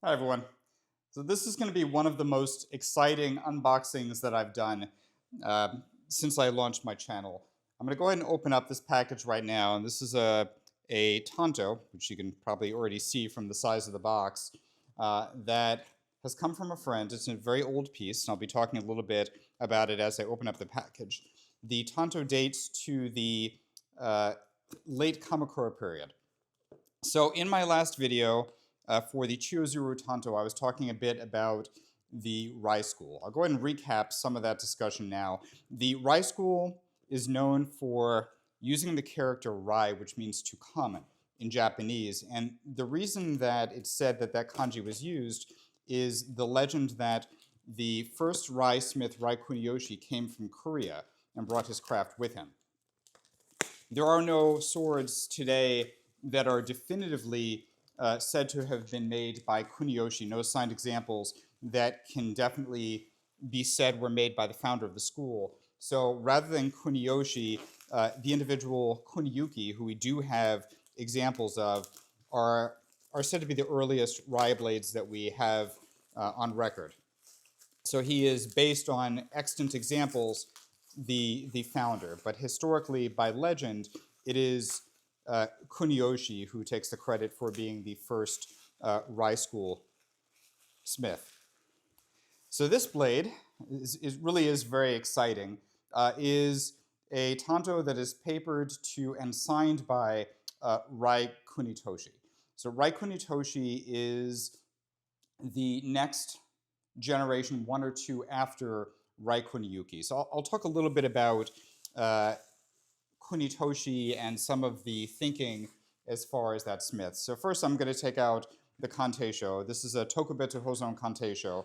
Hi everyone. So this is going to be one of the most exciting unboxings that I've done since I launched my channel. I'm going to go ahead and open up this package right now. And this is a Tanto, which you can probably already see from the size of the box, that has come from a friend. It's a very old piece, and I'll be talking a little bit about it as I open up the package. The Tanto dates to the late Kamakura period. So in my last video for the Chiyozuru Tanto, I was talking a bit about the Rai school. I'll go ahead and recap some of that discussion now. The Rai school is known for using the character Rai, which means to come in Japanese. And the reason that it's said that that kanji was used is the legend that the first Rai smith, Rai Kunitoshi, came from Korea and brought his craft with him. There are no swords today that are definitively said to have been made by Kunitoshi, no signed examples that can definitely be said were made by the founder of the school. So rather than Kunitoshi, the individual Kuniyuki, who we do have examples of, are said to be the earliest Rai blades that we have on record. So he is based on extant examples, the founder, but historically, by legend, it is Kunitoshi who takes the credit for being the first Rai school smith. So this blade really is very exciting. Is a Tanto that is papered to and signed by Rai Kunitoshi. So Rai Kunitoshi is the next generation, one or two after Rai Kuniyuki. So I'll talk a little bit about Kunitoshi and some of the thinking as far as that smith. So first I'm going to take out the Kanteisho. This is a Tokubetu Hozon Kanteisho.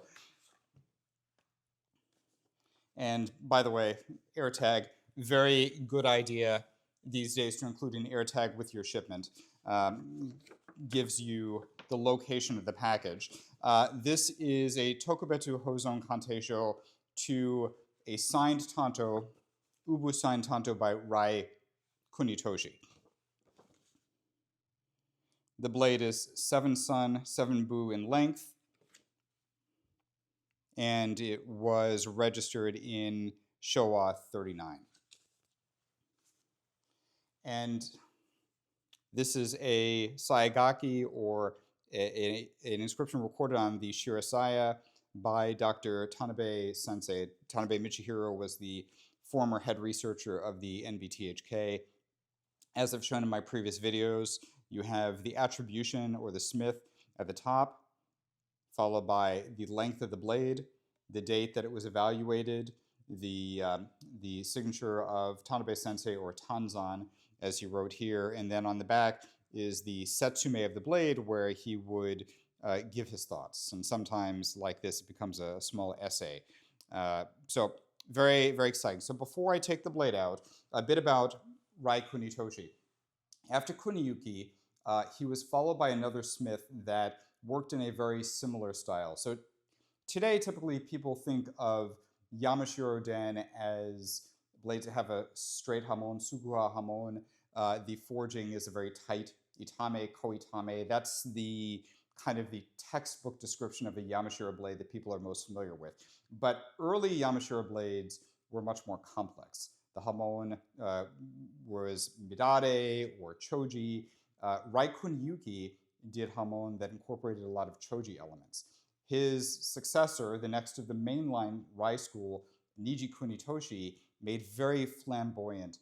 And by the way, AirTag, very good idea these days to include an AirTag with your shipment. Gives you the location of the package. This is a Tokubetu Hozon Kanteisho to a signed Tanto, Ubu signed Tanto by Rai Kunitoshi. The blade is 7 sun, 7 bu in length, and it was registered in Showa 39. And this is a saigaki, or an inscription recorded on the Shirasaya by Dr. Tanabe Sensei. Tanabe Michihiro was the former head researcher of the NBTHK. As I've shown in my previous videos, you have the attribution, or the smith, at the top, followed by the length of the blade, the date that it was evaluated, the signature of Tanabe Sensei, or Tanzan, as he wrote here, and then on the back is the setsume of the blade, where he would give his thoughts. And sometimes, like this, it becomes a small essay. So very, very exciting. So before I take the blade out, a bit about Rai Kunitoshi. After Kuniyuki, he was followed by another smith that worked in a very similar style. So today, typically, people think of Yamashiro Den as blades that have a straight hamon, suguha hamon. The forging is a very tight itame, koitame. That's the kind of the textbook description of a Yamashiro blade that people are most familiar with. But early Yamashiro blades were much more complex. The hamon was midare or choji. Rai Kuniyuki did hamon that incorporated a lot of choji elements. His successor, the next of the mainline Rai school, Niji Kunitoshi, made very flamboyant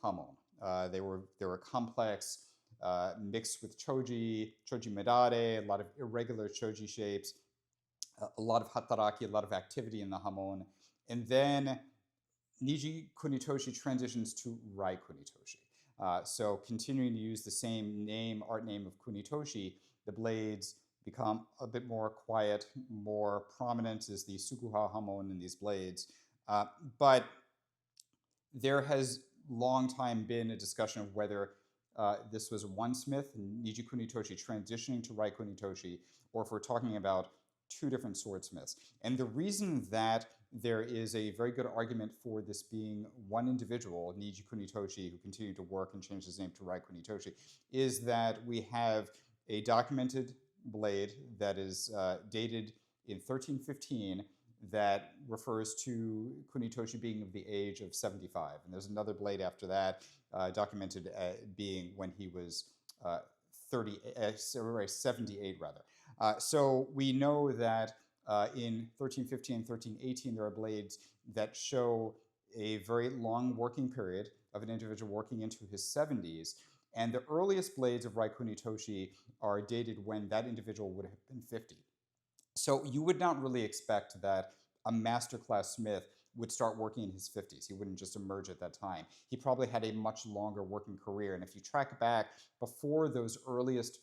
hamon. They were complex, mixed with choji midare, a lot of irregular choji shapes, a lot of hataraki, a lot of activity in the hamon. And then Niji Kunitoshi transitions to Rai Kunitoshi. So continuing to use the same name, art name of Kunitoshi, the blades become a bit more quiet, more prominent is the sukuha hamon in these blades. But there has long time been a discussion of whether this was one smith, Niji Kunitoshi, transitioning to Rai Kunitoshi, or if we're talking about two different swordsmiths. And the reason that there is a very good argument for this being one individual, Niji Kunitoshi, who continued to work and changed his name to Rai Kunitoshi, is that we have a documented blade that is dated in 1315 that refers to Kunitoshi being of the age of 75. And there's another blade after that documented being when he was 78 rather. So we know that in 1315, 1318, there are blades that show a very long working period of an individual working into his 70s. And the earliest blades of Rai Kunitoshi are dated when that individual would have been 50. So you would not really expect that a masterclass smith would start working in his 50s. He wouldn't just emerge at that time. He probably had a much longer working career. And if you track back before those earliest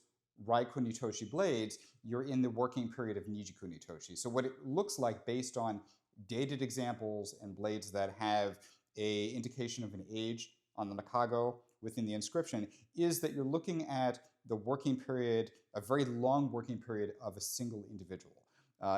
Rai Kunitoshi blades, you're in the working period of Niji Kunitoshi. So what it looks like based on dated examples and blades that have a indication of an age on the Nakago within the inscription is that you're looking at the working period, a very long working period of a single individual.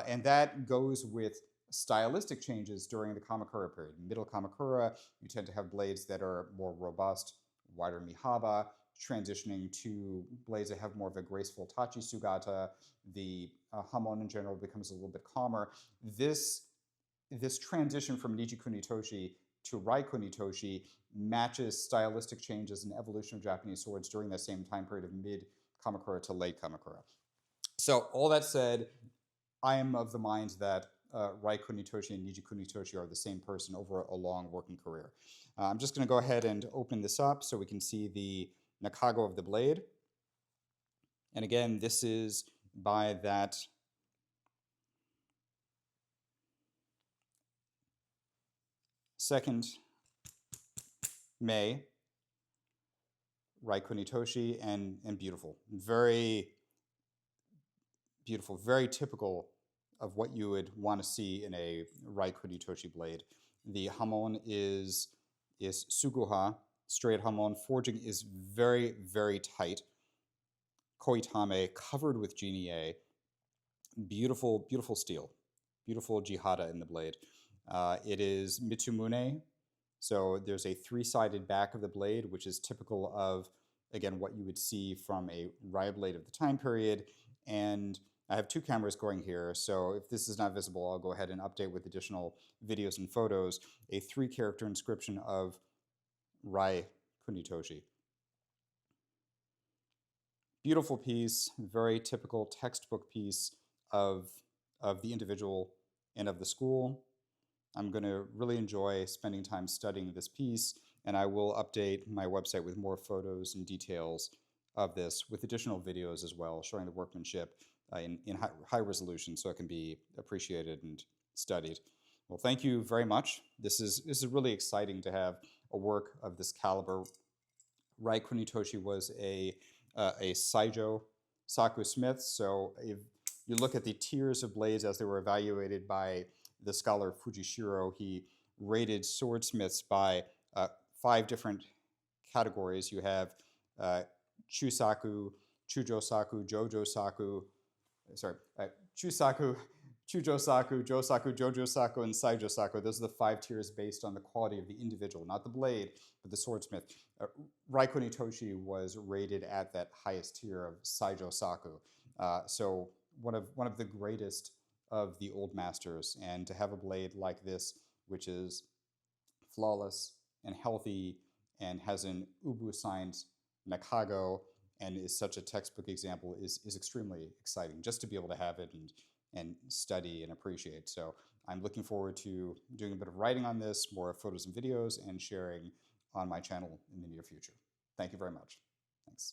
And that goes with stylistic changes during the Kamakura period. In Middle Kamakura, you tend to have blades that are more robust, wider mihaba, transitioning to blades that have more of a graceful tachi sugata. The hamon in general becomes a little bit calmer. This transition from Niji Kunitoshi to Rai Kunitoshi matches stylistic changes and evolution of Japanese swords during that same time period of mid Kamakura to late Kamakura. So all that said, I am of the mind that Rai Kunitoshi and Niji Kunitoshi are the same person over a long working career. I'm just going to go ahead and open this up so we can see the Nakago of the blade. And again, this is by that second May, Rai Kunitoshi, and beautiful. Very beautiful, very typical of what you would want to see in a Rai Kunitoshi blade. The hamon is suguha, straight hamon. Forging is very, very tight. Koitame, covered with jinie. Beautiful, beautiful steel. Beautiful jihada in the blade. It is mitsumune, so there's a three-sided back of the blade, which is typical of, again, what you would see from a Rai blade of the time period. And I have two cameras going here, so if this is not visible, I'll go ahead and update with additional videos and photos, a 3-character inscription of Rai Kunitoshi. Beautiful piece, very typical textbook piece of the individual and of the school. I'm going to really enjoy spending time studying this piece, and I will update my website with more photos and details of this, with additional videos as well, showing the workmanship in high resolution so it can be appreciated and studied. Well, thank you very much. This is really exciting to have a work of this caliber. Rai Kunitoshi was a Saijo Saku smith, so if you look at the tiers of blades as they were evaluated by the scholar Fujishiro, he rated swordsmiths by 5 different categories. You have Chusaku, Chujosaku, Jojosaku, Chusaku, Chujosaku, Josaku, Jojosaku, and Saijosaku. Those are the 5 tiers based on the quality of the individual, not the blade, but the swordsmith. Rai Kunitoshi was rated at that highest tier of Saijosaku. So one of the greatest of the old masters, and to have a blade like this, which is flawless and healthy and has an Ubu signed Nakago and is such a textbook example is extremely exciting just to be able to have it and study and appreciate. So I'm looking forward to doing a bit of writing on this, more photos and videos, and sharing on my channel in the near future. Thank you very much. Thanks.